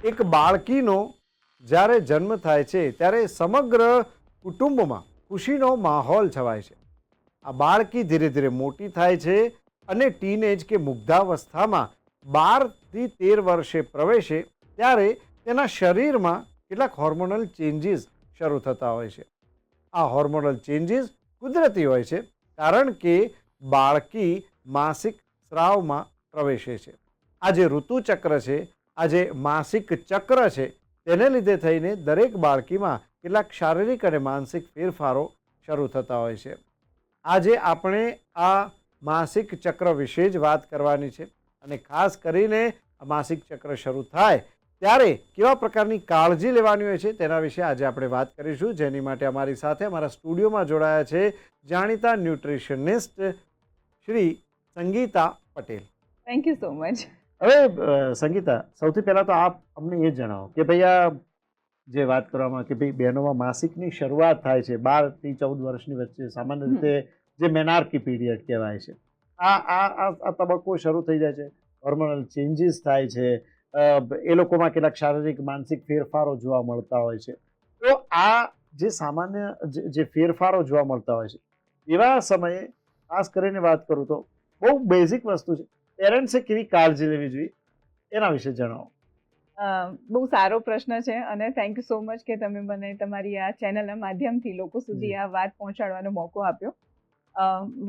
એક બાળકીનો જ્યારે જન્મ થાય છે ત્યારે સમગ્ર કુટુંબમાં ખુશીનો માહોલ છવાય છે. આ બાળકી ધીરે ધીરે મોટી થાય છે અને ટીનેજ કે મુગ્ધાવસ્થામાં 12 થી 13 વર્ષે પ્રવેશે ત્યારે તેના શરીરમાં કેટલાક હોર્મોનલ ચેન્જીસ શરૂ થતા હોય છે. આ હોર્મોનલ ચેન્જીસ કુદરતી હોય છે કારણ કે બાળકી માસિક સ્રાવમાં પ્રવેશે છે. આ જે ઋતુચક્ર છે, આ જે માસિક ચક્ર છે, તેને લીધે થઈને દરેક બાળકીમાં કેટલાક શારીરિક અને માનસિક ફેરફારો શરૂ થતા હોય છે. આજે આપણે આ માસિક ચક્ર વિશે જ વાત કરવાની છે અને ખાસ કરીને આ માસિક ચક્ર શરૂ થાય ત્યારે કેવા પ્રકારની કાળજી લેવાની હોય છે તેના વિશે આજે આપણે વાત કરીશું, જેની માટે અમારી સાથે અમારા સ્ટુડિયોમાં જોડાયા છે જાણીતા nutritionist Shri Sangeeta Patel. Thank you so much. હવે સંગીતા, સૌથી પહેલાં તો આપ અમને એ જણાવો કે ભાઈ આ જે વાત કરવામાં કે ભાઈ બહેનોમાં માસિકની શરૂઆત થાય છે 12 થી 14 વર્ષની વચ્ચે, સામાન્ય રીતે જે મેનાર્કી પીરિયડ કહેવાય છે, આ તબક્કો શરૂ થઈ જાય છે, હોર્મોનલ ચેન્જીસ થાય છે, એ લોકોમાં કેટલાક શારીરિક માનસિક ફેરફારો જોવા મળતા હોય છે. તો આ જે સામાન્ય જે ફેરફારો જોવા મળતા હોય છે એવા સમયે ખાસ કરીને વાત કરું તો બહુ બેઝિક વસ્તુ છે, પેરેન્ટ્સે કેવી કાળજી લેવી જોઈએ એના વિશે જણાવો. બહુ સારો પ્રશ્ન છે અને થેન્ક યુ સો મચ કે તમે મને તમારી આ ચેનલના માધ્યમથી લોકો સુધી આ વાત પહોંચાડવાનો મોકો આપ્યો.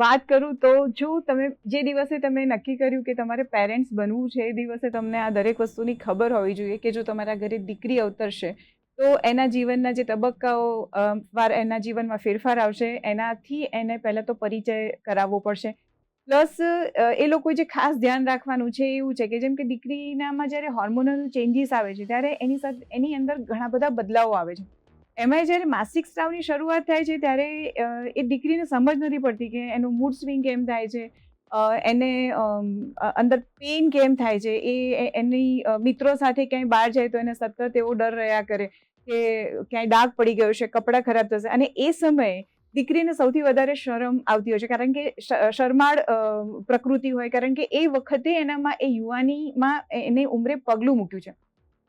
વાત કરું તો જો તમે જે દિવસે તમે નક્કી કર્યું કે તમારે પેરેન્ટ્સ બનવું છે એ દિવસે તમને આ દરેક વસ્તુની ખબર હોવી જોઈએ કે જો તમારા ઘરે દીકરી અવતરશે તો એના જીવનના જે તબક્કાઓ એના જીવનમાં ફેરફાર આવશે, એનાથી એને પહેલાં તો પરિચય કરાવવો પડશે. પ્લસ એ લોકોએ જે ખાસ ધ્યાન રાખવાનું છે એવું છે કે જેમ કે દીકરીનામાં જ્યારે હોર્મોનલ ચેન્જીસ આવે છે ત્યારે એની અંદર ઘણા બધા બદલાવો આવે છે. એમાં જ્યારે માસિક સ્રાવની શરૂઆત થાય છે ત્યારે એ દીકરીને સમજ નથી પડતી કે એનું મૂડ સ્વિંગ કેમ થાય છે, એને અંદર પેઇન કેમ થાય છે, એ એની મિત્રો સાથે ક્યાંય બહાર જાય તો એને સતત એવો ડર રહ્યા કરે કે ક્યાંય ડાઘ પડી ગયો છે, કપડાં ખરાબ થશે. અને એ સમયે દીકરીને સૌથી વધારે શરમ આવતી હોય છે કારણ કે શરમાળ પ્રકૃતિ હોય, કારણ કે એ વખતે એનામાં એ યુવાનીમાં એને ઉંમરે પગલું મૂક્યું છે.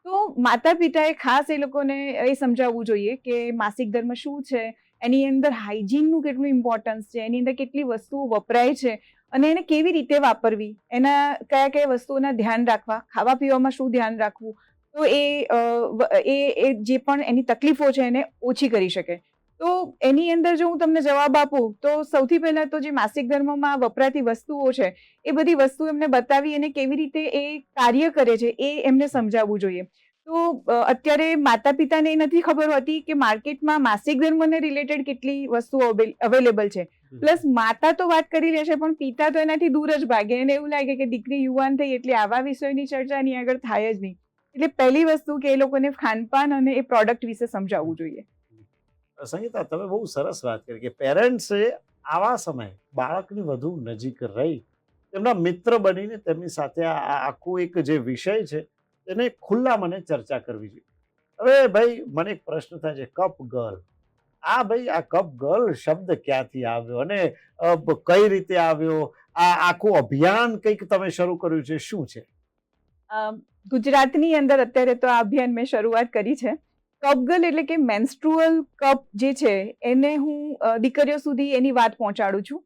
તો માતા પિતાએ ખાસ એ લોકોને એ સમજાવવું જોઈએ કે માસિક ધર્મ શું છે, એની અંદર હાઇજીનનું કેટલું ઇમ્પોર્ટન્સ છે, એની અંદર કેટલી વસ્તુઓ વપરાય છે અને એને કેવી રીતે વાપરવી, એના કયા કયા વસ્તુઓના ધ્યાન રાખવા, ખાવા પીવામાં શું ધ્યાન રાખવું, તો એ જે પણ એની તકલીફો છે એને ઓછી કરી શકે. તો એની અંદર જો હું તમને જવાબ આપું તો સૌથી પહેલાં તો જે માસિક ધર્મમાં વપરાતી વસ્તુઓ છે એ બધી વસ્તુ એમને બતાવી અને કેવી રીતે એ કાર્ય કરે છે એ એમને સમજાવવું જોઈએ. તો અત્યારે માતા પિતાને એ નથી ખબર હોતી કે માર્કેટમાં માસિક ધર્મને રિલેટેડ કેટલી વસ્તુઓ અવેલેબલ છે. પ્લસ માતા તો વાત કરી લે છે પણ પિતા તો એનાથી દૂર જ ભાગે, એને એવું લાગે કે દીકરી યુવાન થઈ એટલે આવા વિષયોની ચર્ચા એની આગળ થાય જ નહીં. એટલે પહેલી વસ્તુ કે એ લોકોને ખાનપાન અને એ પ્રોડક્ટ વિશે સમજાવવું જોઈએ. સંગીતા, તમે બહુ સરસ વાત કરી કે પેરેન્ટ્સે આવા સમયે બાળકની વધુ નજીક રહી તેમના મિત્ર બનીને તેમની સાથે આ આખું એક જે વિષય છે તેને ખુલ્લા મને ચર્ચા કરવી જોઈએ. હવે ભાઈ મને એક પ્રશ્ન થાય છે, કપ ગર્લ, આ કપ ગર્લ શબ્દ ક્યાંથી આવ્યો અને કઈ રીતે આવ્યો? આ આખું અભિયાન કંઈક તમે શરૂ કર્યું છે, શું છે? ગુજરાતની અંદર અત્યારે તો આ અભિયાન મેં શરૂઆત કરી છે. કપગર્લ એટલે કે મેન્સ્ટ્રુઅલ કપ જે છે એને હું દીકરીઓ સુધી એની વાત પહોંચાડું છું.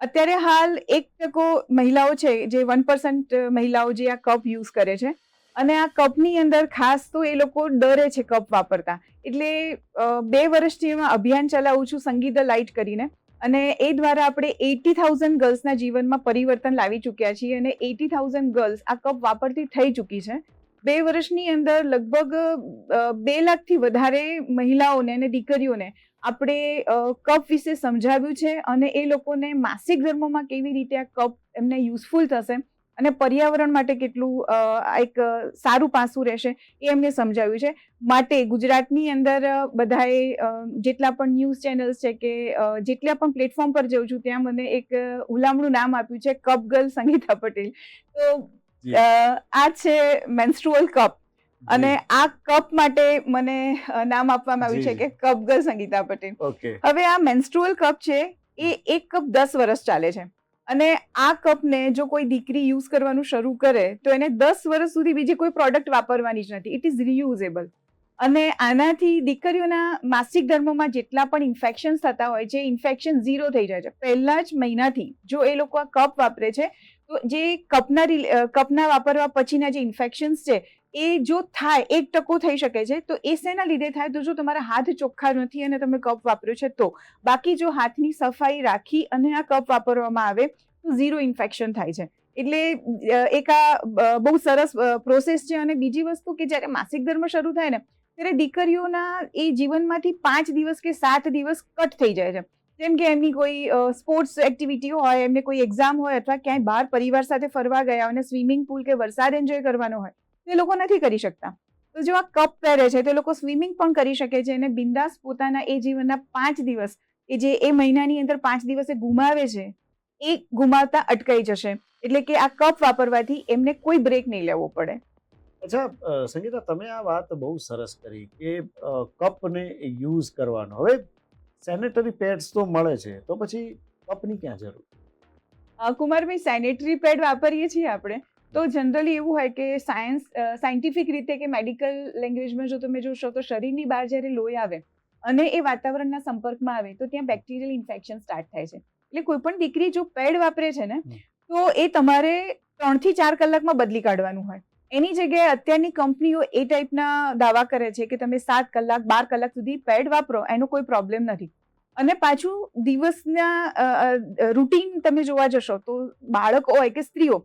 અત્યારે હાલ 1% મહિલાઓ છે, જે 1% મહિલાઓ જે આ કપ યુઝ કરે છે અને આ કપની અંદર ખાસ તો એ લોકો ડરે છે કપ વાપરતા. એટલે 2 વર્ષથી એમાં અભિયાન ચલાવું છું સંગીત ધ લાઇટ કરીને, અને એ દ્વારા આપણે 80,000 ગર્લ્સના જીવનમાં પરિવર્તન લાવી ચૂક્યા છીએ અને 80,000 ગર્લ્સ આ કપ વાપરતી થઈ ચૂકી છે. 2 વર્ષની અંદર લગભગ 2 લાખથી વધારે મહિલાઓને અને દીકરીઓને આપણે કપ વિશે સમજાવ્યું છે અને એ લોકોને માસિક ધર્મમાં કેવી રીતે આ કપ એમને યુઝફુલ થશે અને પર્યાવરણ માટે કેટલું એક સારું પાસું રહેશે એ એમને સમજાવ્યું છે. માટે ગુજરાતની અંદર બધાએ જેટલા પણ ન્યૂઝ ચેનલ્સ છે કે જેટલા પણ પ્લેટફોર્મ પર જઉં છું ત્યાં મને એક હુલામણું નામ આપ્યું છે, કપ ગર્લ સંગીતા પટેલ. તો આ છે મેન્સ્ટ્રુઅલ કપ અને આ કપ માટે મને નામ આપવામાં આવ્યું છે કે કપ ગર્લ સંગીતા પટેલ. હવે આ મેન્સ્ટ્રુઅલ કપ છે એ એક કપ 10 વર્ષ ચાલે છે. અને આ કપને જો કોઈ દીકરી યુઝ કરવાનું શરૂ કરે તો એને 10 વર્ષ સુધી બીજી કોઈ પ્રોડક્ટ વાપરવાની જ નથી. It is reusable. અને આનાથી દીકરીઓના માસિક ધર્મમાં જેટલા પણ ઇન્ફેક્શન્સ થતા હોય છે, ઇન્ફેક્શન ઝીરો થઈ જાય છે પહેલા જ મહિનાથી. જો એ લોકો આ કપ વાપરે છે તો જે કપના વાપરવા પછીના જે ઇન્ફેક્શન્સ છે એ જો થાય 1% થઈ શકે છે. તો એ શેના લીધે થાય? તો જો તમારા હાથ ચોખ્ખા નથી અને તમે કપ વાપર્યો છે તો. બાકી જો હાથની સફાઈ રાખી અને આ કપ વાપરવામાં આવે તો ઝીરો ઇન્ફેક્શન થાય છે. એટલે એક આ બહુ સરસ પ્રોસેસ છે. અને બીજી વસ્તુ કે જ્યારે માસિક ધર્મ શરૂ થાય ને ત્યારે દીકરીઓના એ જીવનમાંથી 5 દિવસ કે 7 દિવસ કટ થઈ જાય છે. જેમ કે એમની કોઈ સ્પોર્ટ્સ એક્ટિવિટી હોય, એમને કોઈ એક્ઝામ હોય અથવા ક્યાંય બહાર પરિવાર સાથે ફરવા ગયા અને સ્વિમિંગ પુલ કે વરસાદ એન્જોય કરવાનો હોય તો એ લોકો નથી કરી શકતા. તો જો આ કપ પહેરે છે તો એ લોકો સ્વિમિંગ પણ કરી શકે છે અને બિંદાસ પોતાના એ જીવનના 5 દિવસ એ જે એ મહિનાની અંદર 5 દિવસે ગુમાવે છે એ ગુમાવતા અટકાઈ જશે. એટલે કે આ કપ વાપરવાથી એમને કોઈ બ્રેક નહીં લેવો પડે. અચ્છા સંગીતા, તમે આ વાત બહુ સરસ કરી કે કપને યુઝ કરવાનો. હવે સેનેટરી પેડ્સ તો મળે છે, તો પછી કપની ક્યાં જરૂર? કુમારભાઈ, સેનેટરી પેડ વાપરીએ છીએ આપણે તો જનરલી એવું હોય કે સાયન્ટિફિક રીતે કે મેડિકલ લેંગ્વેજમાં જો તમે જોશો તો શરીરની બહાર જ્યારે લોહી આવે અને એ વાતાવરણના સંપર્કમાં આવે તો ત્યાં બેક્ટેરિયલ ઇન્ફેક્શન સ્ટાર્ટ થાય છે. એટલે કોઈ પણ દીકરી જો પેડ વાપરે છે ને તો એ તમારે 3 થી 4 કલાકમાં બદલી કાઢવાનું હોય. એની જગ્યાએ અત્યારની કંપનીઓ એ ટાઈપના દાવા કરે છે કે તમે 7 કલાક 12 કલાક સુધી પેડ વાપરો, એનો કોઈ પ્રોબ્લેમ નથી. અને પાછું દિવસના રૂટીન તમે જોવા જશો તો બાળકો હોય કે સ્ત્રીઓ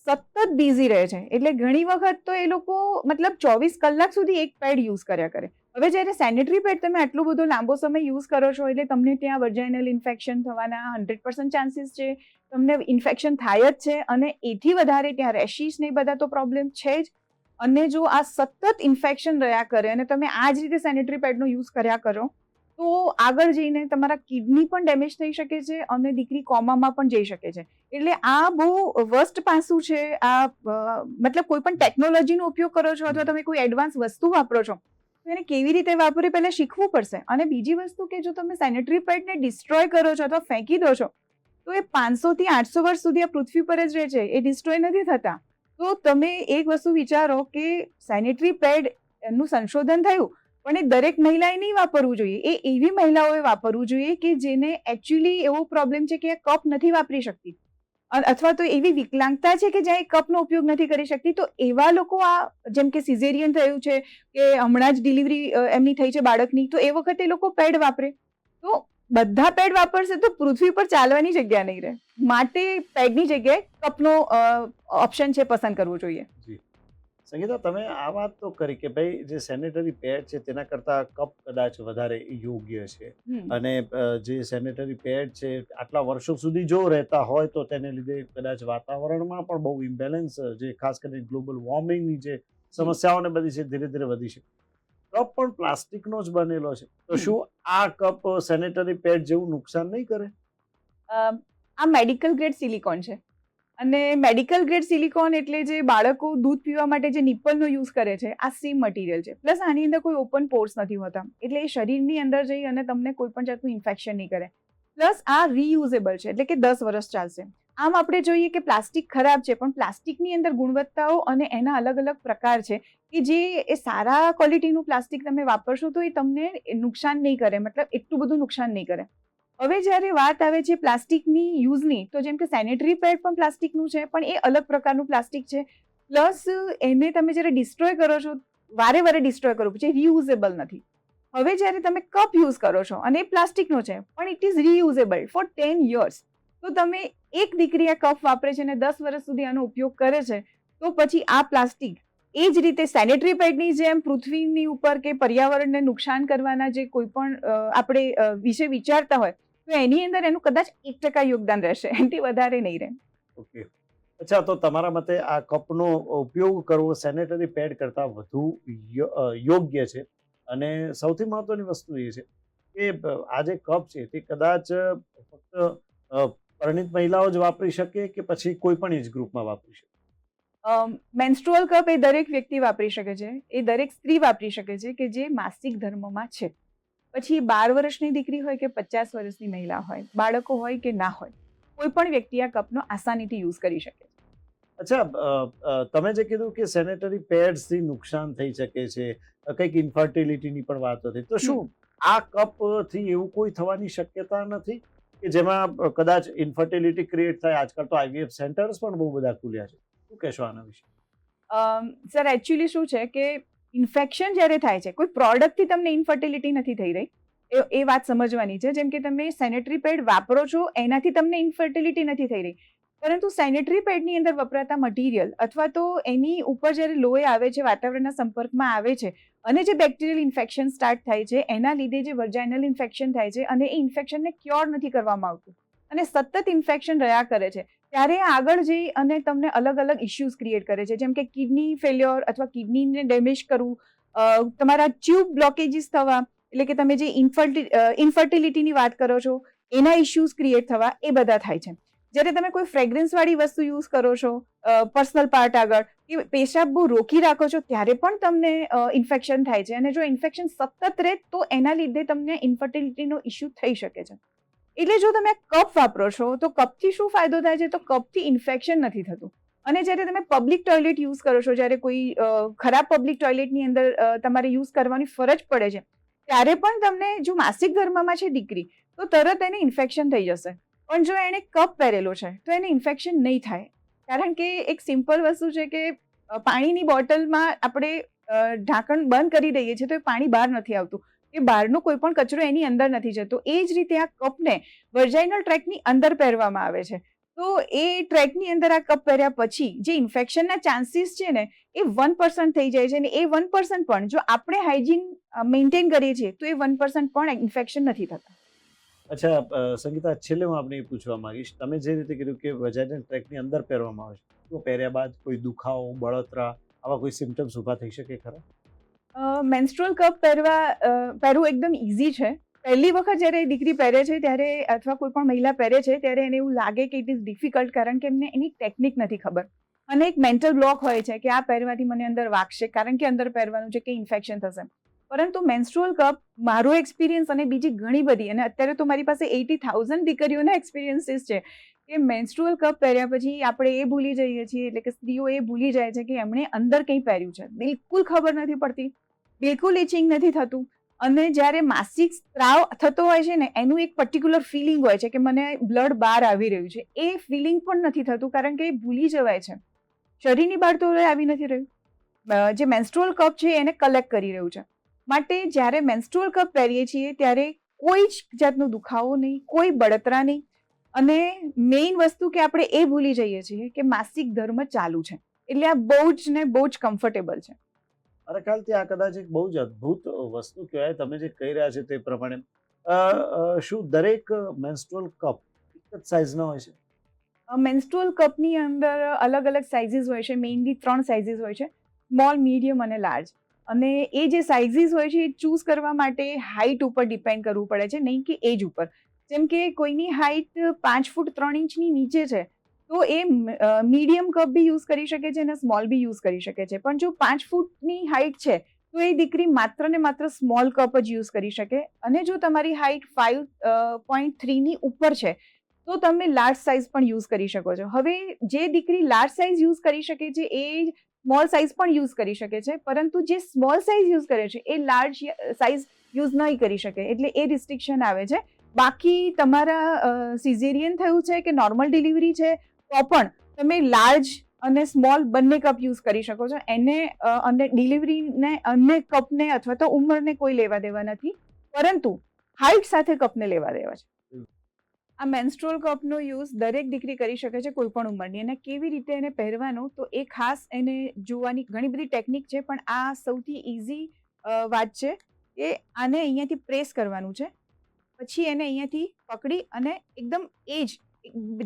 સતત બિઝી રહે છે. એટલે ઘણી વખત તો એ લોકો મતલબ 24 કલાક સુધી એક પેડ યુઝ કર્યા કરે. હવે જ્યારે સેનેટરી પેડ તમે આટલો બધો લાંબો સમય યુઝ કરો છો એટલે તમને ત્યાં વર્જાઇનલ ઇન્ફેક્શન થવાના 100% ચાન્સીસ છે. તમને ઇન્ફેક્શન થાય જ છે અને એથી વધારે ત્યાં રેશિસ ને બધા તો પ્રોબ્લેમ છે જ. અને જો આ સતત ઇન્ફેક્શન રહ્યા કરે અને તમે આ જ રીતે સેનેટરી પેડનો યુઝ કર્યા કરો તો આગળ જઈને તમારા કિડની પણ ડેમેજ થઈ શકે છે અને દીકરી કોમામાં પણ જઈ શકે છે. એટલે આ બહુ વર્સ્ટ પાસું છે. આ મતલબ કોઈ પણ ટેકનોલોજીનો ઉપયોગ કરો છો અથવા તમે કોઈ એડવાન્સ વસ્તુ વાપરો છો તો એને કેવી રીતે વાપરે પહેલા શીખવું પડશે. અને બીજી વસ્તુ કે જો તમે સેનેટરી પેડને ડિસ્ટ્રોય કરો છો અથવા ફેંકી દો છો તો એ 500 થી 800 વર્ષ સુધી આ પૃથ્વી પર જ રહે છે, એ ડિસ્ટ્રોય નથી થતા. તો તમે એક વસ્તુ વિચારો કે સેનેટરી પેડ એનું સંશોધન થયું પણ એ દરેક મહિલાએ નહીં વાપરવું જોઈએ. એ એવી મહિલાઓએ વાપરવું જોઈએ કે જેને એકચ્યુઅલી એવો પ્રોબ્લેમ છે કે એ કપ નથી વાપરી શકતી અથવા તો એવી વિકલાંગતા છે કે જ્યાં એ કપનો ઉપયોગ નથી કરી શકતી. તો એવા લોકો આ જેમ કે સિઝેરિયન થયું છે કે હમણાં જ ડિલિવરી એમની થઈ છે બાળકની તો એ વખતે એ લોકો પેડ વાપરે. તો બધા પેડ વાપરશે તો પૃથ્વી પર ચાલવાની જગ્યા નહીં રહે. માટે પેડની જગ્યાએ કપનો ઓપ્શન છે પસંદ કરવો જોઈએ. સંગીતા, તમે આ વાત તો કરી કે ભાઈ જે સેનેટરી પેડ છે તેના કરતાં કપ કદાચ વધારે યોગ્ય છે. અને જે સેનેટરી પેડ છે આટલા વર્ષો સુધી જો રહેતા હોય તો તેને લીધે કદાચ વાતાવરણમાં પણ બહુ ઇમ્બેલેન્સ, જે ખાસ કરીને ગ્લોબલ વોર્મિંગની જે સમસ્યાઓને બધી છે ધીરે ધીરે વધી છે. કપ પણ પ્લાસ્ટિકનો જ બનેલો છે, તો શું આ કપ સેનેટરી પેડ જેવું નુકસાન નહીં કરે? આ મેડિકલ ગ્રેડ સિલિકોન છે અને મેડિકલ ગ્રેડ સિલિકોન એટલે જે બાળકો દૂધ પીવા માટે જે નિપ્પલનો યુઝ કરે છે આ સેમ મટીરિયલ છે. પ્લસ આની અંદર કોઈ ઓપન પોર્સ નથી હોતા એટલે એ શરીરની અંદર જઈ અને તમને કોઈ પણ જાતનું ઇન્ફેક્શન નહીં કરે. પ્લસ આ રીયુઝેબલ છે એટલે કે 10 વર્ષ ચાલશે. આમ આપણે જોઈએ કે પ્લાસ્ટિક ખરાબ છે પણ પ્લાસ્ટિકની અંદર ગુણવત્તાઓ અને એના અલગ અલગ પ્રકાર છે કે જે એ સારા ક્વોલિટીનું પ્લાસ્ટિક તમે વાપરશો તો એ તમને નુકસાન નહીં કરે, મતલબ એટલું બધું નુકસાન નહીં કરે. હવે જ્યારે વાત આવે છે પ્લાસ્ટિકની યુઝની તો જેમ કે સેનેટરી પેડ પણ પ્લાસ્ટિકનું છે પણ એ અલગ પ્રકારનું પ્લાસ્ટિક છે. પ્લસ એને તમે જ્યારે ડિસ્ટ્રોય કરો છો વારે વારે ડિસ્ટ્રોય કરો પછી રીયુઝેબલ નથી. હવે જ્યારે તમે કપ યુઝ કરો છો અને એ પ્લાસ્ટિકનો છે પણ it is reusable for 10 years. તો તમે એક દીકરી આ કપ વાપરે છે અને 10 વર્ષ સુધી આનો ઉપયોગ કરે છે તો પછી આ પ્લાસ્ટિક એ જ રીતે સેનેટરી પેડની જેમ પૃથ્વીની ઉપર કે પર્યાવરણને નુકસાન કરવાના જે કોઈ પણ આપણે વિશે વિચારતા હોય તો એની અંદર એનું કદાચ 1% યોગદાન રહેશે, એનાથી વધારે નહીં રહે. ઓકે. અચ્છા, તો તમારા મતે આ કપનો ઉપયોગ કરવો સેનેટરી પેડ કરતાં વધુ યોગ્ય છે. અને સૌથી મહત્વની વસ્તુ એ છે કે આ જે કપ છે તે કદાચ ફક્ત પરિણીત મહિલાઓ જ વાપરી શકે કે પછી કોઈ પણ એજ ગ્રુપમાં વાપરી શકે? મેન્સ્ટ્રુઅલ કપ એ દરેક વ્યક્તિ વાપરી શકે છે, એ દરેક સ્ત્રી વાપરી શકે છે કે જે માસિક ધર્મમાં છે. પછી 12 વર્ષની દીકરી હોય કે 50 વર્ષની મહિલા હોય, બાળકો હોય કે ના હોય. કોઈ પણ વ્યક્તિ આ કપનો આસાનીથી યુઝ કરી શકે છે. અચ્છા, તમે જે કીધું કે સેનેટરી પેડ્સથી નુકસાન થઈ શકે છે, કંઈક ઇન્ફર્ટિલિટીની પણ વાત હતી, તો શું આ કપથી એવું કોઈ થવાની શક્યતા નથી કે જેમાં કદાચ ઇન્ફર્ટિલિટી ક્રિએટ થાય? આજકાલ તો આઈવીએફ સેન્ટર્સ પણ બહુ બધા ખુલ્યા છે. શું કહેશો આના વિશે? સર એકચ્યુઅલી શું છે કે ઇન્ફેક્શન જ્યારે થાય છે, કોઈ પ્રોડક્ટથી તમને ઇન્ફર્ટિલિટી નથી થઈ રહી, એ વાત સમજવાની છે. જેમ કે તમે સેનેટરી પેડ વાપરો છો એનાથી તમને ઇન્ફર્ટિલિટી નથી થઈ રહી, પરંતુ સેનેટરી પેડની અંદર વપરાતા મટીરિયલ અથવા તો એની ઉપર જ્યારે લોહી આવે છે, વાતાવરણના સંપર્કમાં આવે છે અને જે બેક્ટેરિયલ ઇન્ફેક્શન સ્ટાર્ટ થાય છે, એના લીધે જે વર્જાઇનલ ઇન્ફેક્શન થાય છે અને એ ઇન્ફેક્શનને ક્યોર નથી કરવામાં આવતું અને સતત ઇન્ફેક્શન રહ્યા કરે છે, ત્યારે આગળ જઈ અને તમને અલગ અલગ ઇશ્યુઝ ક્રિએટ કરે છે. જેમ કે કિડની ફેલ્યોર અથવા કિડનીને ડેમેજ કરવું, તમારા ટ્યુબ બ્લોકેજીસ થવા, એટલે કે તમે જે ઇન્ફર્ટિલિટીની વાત કરો છો એના ઇશ્યુઝ ક્રિએટ થવા, એ બધા થાય છે. જ્યારે તમે કોઈ ફ્રેગ્રન્સવાળી વસ્તુ યુઝ કરો છો પર્સનલ પાર્ટ આગળ, કે પેશાબ બહુ રોકી રાખો છો, ત્યારે પણ તમને ઇન્ફેક્શન થાય છે અને જો ઇન્ફેક્શન સતત રહે તો એના લીધે તમને ઇન્ફર્ટિલિટીનો ઇશ્યુ થઈ શકે છે. એટલે જો તમે કપ વાપરો છો તો કપથી શું ફાયદો થાય છે? તો કપથી ઇન્ફેક્શન નથી થતું. અને જ્યારે તમે પબ્લિક ટોયલેટ યુઝ કરો છો, જ્યારે કોઈ ખરાબ પબ્લિક ટોયલેટની અંદર તમારે યુઝ કરવાની ફરજ પડે છે, ત્યારે પણ તમને જો માસિક ધર્મમાં છે દીકરી, તો તરત એને ઇન્ફેક્શન થઈ જશે. પણ જો એણે કપ પહેરેલો છે તો એને ઇન્ફેક્શન નહીં થાય, કારણ કે એક સિમ્પલ વસ્તુ છે કે પાણીની બોટલમાં આપણે ઢાંકણ બંધ કરી દઈએ છીએ તો એ પાણી બહાર નથી આવતું, કે બહારનો કોઈ પણ કચરો એની અંદર નથી જતો. એ જ રીતે આ કપને વર્જાઇનલ ટ્રેકની અંદર પહેરવામાં આવે છે, તો એ ટ્રેકની અંદર આ કપ પહેર્યા પછી જે ઇન્ફેક્શનના ચાન્સીસ છે ને એ 1% થઈ જાય છે, અને એ 1% પણ જો આપણે હાઇજીન મેન્ટેન કરીએ છીએ તો એ 1% પણ ઇન્ફેક્શન નથી થતા. અચ્છા, સંગીતા, છેલ્લે હું આપને એ પૂછવા માંગીશ, તમે જે રીતે કીધું કે વજાઇનલ ટ્રેકની અંદર પહેરવામાં આવે છે, તો પહેર્યા બાદ કોઈ દુખાવો, બળતરા, આવા કોઈ સિમ્ટમ્સ ઊભા થઈ શકે ખરા? મેન્સ્ટ્રુઅલ કપ પહેરવું એકદમ ઇઝી છે. પહેલી વખત જ્યારે દીકરી પહેરે છે ત્યારે અથવા કોઈ પણ મહિલા પહેરે છે ત્યારે એને એવું લાગે કે ઇટ ઇઝ ડિફિકલ્ટ, કારણ કે એમને એની ટેકનિક નથી ખબર અને એક મેન્ટલ બ્લોક હોય છે કે આ પહેરવાથી મને અંદર વાગશે, કારણ કે અંદર પહેરવાનું છે કે ઇન્ફેક્શન થશે. પરંતુ મેન્સ્ટ્રુઅલ કપ, મારો એક્સપિરિયન્સ અને બીજી ઘણી બધી, અને અત્યારે તો મારી પાસે 80,000 દીકરીઓના એક્સપિરિયન્સીસ છે કે મેન્સ્ટ્રુઅલ કપ પહેર્યા પછી આપણે એ ભૂલી જઈએ છીએ, એટલે કે સ્ત્રીઓ એ ભૂલી જાય છે કે એમણે અંદર કંઈ પહેર્યું છે. બિલકુલ ખબર નથી પડતી, બિલકુલ ઇચિંગ નથી થતું, અને જ્યારે માસિક સ્ત્રાવ થતો હોય છે ને એનું એક પર્ટિક્યુલર ફિલિંગ હોય છે કે મને બ્લડ બહાર આવી રહ્યું છે, એ ફિલિંગ પણ નથી થતું, કારણ કે એ ભૂલી જવાય છે. શરીરની બહાર તો આવી નથી રહ્યું, જે મેન્સ્ટ્રુઅલ કપ છે એને કલેક્ટ કરી રહ્યું છે. માટે જ્યારે મેન્સ્ટ્રુઅલ કપ પહેરીએ છીએ ત્યારે કોઈ જ જાતનો દુખાવો નહીં, કોઈ બળતરા નહીં, અને મેઇન વસ્તુ કે આપણે એ ભૂલી જઈએ છીએ કે માસિક ધર્મ ચાલુ છે, એટલે આ બહુ જ કમ્ફર્ટેબલ છે. મારા ખ્યાલથી આ કદાચ એક બહુ જ અદ્ભુત વસ્તુ કહેવાય, તમે જે કહી રહ્યા છો તે પ્રમાણે. શું દરેક મેન્સ્ટ્રુઅલ કપ એક જ સાઇઝના હોય છે? મેન્સ્ટ્રુઅલ કપની અંદર અલગ અલગ સાઇઝીસ હોય છે, મેઇનલી 3 સાઇઝીસ હોય છે, સ્મોલ, મીડિયમ અને લાર્જ. અને એ જે સાઇઝીસ હોય છે એ ચૂઝ કરવા માટે હાઇટ ઉપર ડિપેન્ડ કરવું પડે છે, નહીં કે એજ ઉપર. જેમ કે કોઈની હાઇટ 5 ફૂટ 3 ઇંચની નીચે છે તો એ મીડિયમ કપ બી યુઝ કરી શકે છે અને સ્મોલ બી યુઝ કરી શકે છે. પણ જો 5 ફૂટની હાઇટ છે તો એ દીકરી માત્ર ને માત્ર સ્મોલ કપ જ યુઝ કરી શકે, અને જો તમારી હાઇટ 5.3ની ઉપર છે તો તમે લાર્જ સાઇઝ પણ યુઝ કરી શકો છો. હવે જે દીકરી લાર્જ સાઇઝ યુઝ કરી શકે છે એ સ્મોલ સાઇઝ પણ યુઝ કરી શકે છે, પરંતુ જે સ્મોલ સાઇઝ યુઝ કરે છે એ લાર્જ સાઇઝ યુઝ નહીં કરી શકે, એટલે એ રિસ્ટ્રિક્શન આવે છે. બાકી તમારા સિઝેરિયન થયું છે કે નોર્મલ ડિલિવરી છે તો પણ તમે લાર્જ અને સ્મોલ બંને કપ યુઝ કરી શકો છો. એને અને ડિલિવરીને અને કપને અથવા તો ઉંમરને કોઈ લેવા દેવા નથી, પરંતુ હાઇટ સાથે કપને લેવા દેવા છે. આ મેન્સ્ટ્રુઅલ કપનો યુઝ દરેક દીકરી કરી શકે છે, કોઈ પણ ઉંમરની. અને કેવી રીતે એને પહેરવાનો, તો એ ખાસ એને જોવાની ઘણી બધી ટેકનિક છે, પણ આ સૌથી ઇઝી વાત છે કે આને અહીંયાથી પ્રેસ કરવાનું છે, પછી એને અહીંયાથી પકડી અને એકદમ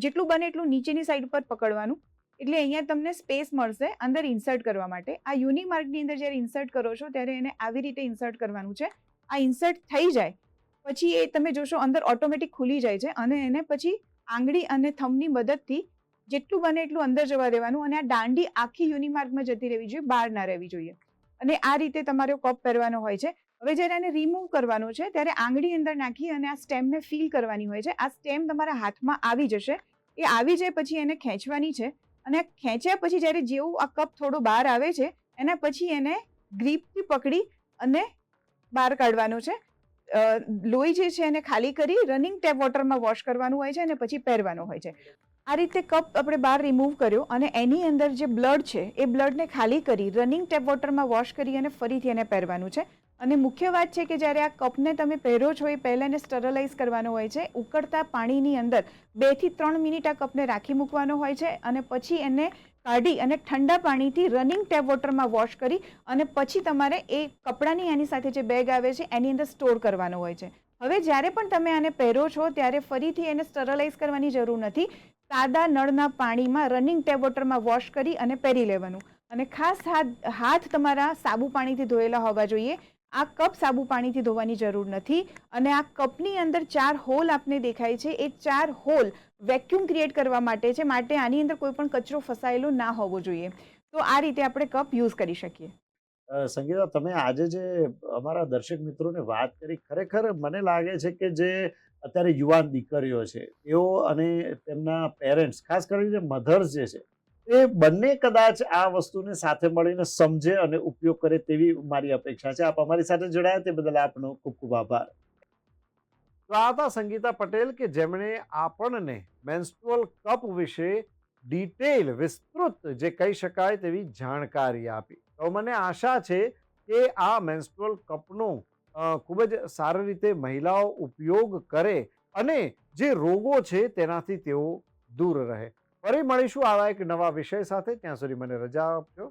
જેટલું બને એટલું નીચેની સાઈડ પર પકડવાનું, એટલે અહીંયા તમને સ્પેસ મળશે અંદર ઇન્સર્ટ કરવા માટે. આ યુનિમાર્કની અંદર જ્યારે ઇન્સર્ટ કરો છો ત્યારે એને આવી રીતે ઇન્સર્ટ કરવાનું છે. આ ઇન્સર્ટ થઈ જાય પછી એ તમે જોશો અંદર ઓટોમેટિક ખુલી જાય છે, અને એને પછી આંગળી અને થંબની મદદથી જેટલું બને એટલું અંદર જવા દેવાનું, અને આ દાંડી આખી યુનિમાર્કમાં જતી રહેવી જોઈએ, બહાર ના રહેવી જોઈએ. અને આ રીતે તમારો કપ પહેરવાનો હોય છે. હવે જ્યારે એને રિમૂવ કરવાનો છે ત્યારે આંગળી અંદર નાખી અને આ સ્ટેમને ફીલ કરવાની હોય છે. આ સ્ટેમ તમારા હાથમાં આવી જશે એ આવી જાય પછી એને ખેંચવાની છે, અને ખેંચ્યા પછી જ્યારે જેવું આ કપ થોડો બહાર આવે છે એના પછી એને ગ્રીપથી પકડી અને બહાર કાઢવાનો છે. લોહી જે છે એને ખાલી કરી રનિંગ ટેપ વોટરમાં વોશ કરવાનું હોય છે અને પછી પહેરવાનો હોય છે. આ રીતે કપ આપણે બહાર રિમૂવ કર્યો અને એની અંદર જે બ્લડ છે એ બ્લડને ખાલી કરી રનિંગ ટેપ વોટરમાં વોશ કરી અને ફરીથી એને પહેરવાનું છે. અને મુખ્ય વાત છે કે જ્યારે આ કપને તમે પહેરો છો એ પહેલાં એને સ્ટરલાઇઝ કરવાનો હોય છે. ઉકળતા પાણીની અંદર 2 થી 3 મિનિટ આ કપને રાખી મૂકવાનો હોય છે અને પછી એને કાઢી અને ઠંડા પાણીથી રનિંગ ટેપ વોટરમાં વોશ કરી અને પછી તમારે એ કપડાની એની સાથે જે બેગ આવે છે એની અંદર સ્ટોર કરવાનો હોય છે. હવે જ્યારે પણ તમે આને પહેરો છો ત્યારે ફરીથી એને સ્ટરલાઇઝ કરવાની જરૂર નથી. સાદા નળના પાણીમાં રનિંગ ટેપ વોટરમાં વોશ કરી અને પહેરી લેવાનું. અને ખાસ હાથ તમારા સાબુ પાણીથી ધોયેલા હોવા જોઈએ. આ કપ સાબુ પાણીથી ધોવાની જરૂર નથી. અને આ કપની અંદર 4 હોલ આપને દેખાય છે, એ 4 હોલ વેક્યુમ ક્રિએટ કરવા માટે છે, માટે આની અંદર કોઈ પણ કચરો ફસાયેલો ના હોવો જોઈએ. તો આ રીતે આપણે કપ યુઝ કરી શકીએ. સંગીતા, તમે આજે જે અમારા દર્શક મિત્રોને વાત કરી, ખરેખર મને લાગે છે કે જે અત્યારે યુવાન દીકરીઓ છે એઓ અને તેમના પેરેન્ટ્સ, ખાસ કરીને મધર્સ જે છે, એ બંને કદાચ આ વસ્તુને સાથે મળીને સમજે અને ઉપયોગ કરે તેવી મારી અપેક્ષા છે. આપ અમારી સાથે જોડાયા તે બદલ આપનો ખૂબ ખૂબ આભાર. તો આ હતા સંગીતા પટેલ કે જેમણે આપણને મેન્સ્ટ્રુઅલ કપ વિશે ડિટેલ, વિસ્તૃત જે કહી શકાય તેવી જાણકારી આપી. તો મને આશા છે કે આ મેન્સ્ટ્રુઅલ કપનો ખૂબ જ સારી રીતે મહિલાઓ ઉપયોગ કરે અને જે રોગો છે તેનાથી તેઓ દૂર રહે. ફરી મળીશું આવા એક નવા વિષય સાથે. ત્યાં સુધી મને રજા આપજો.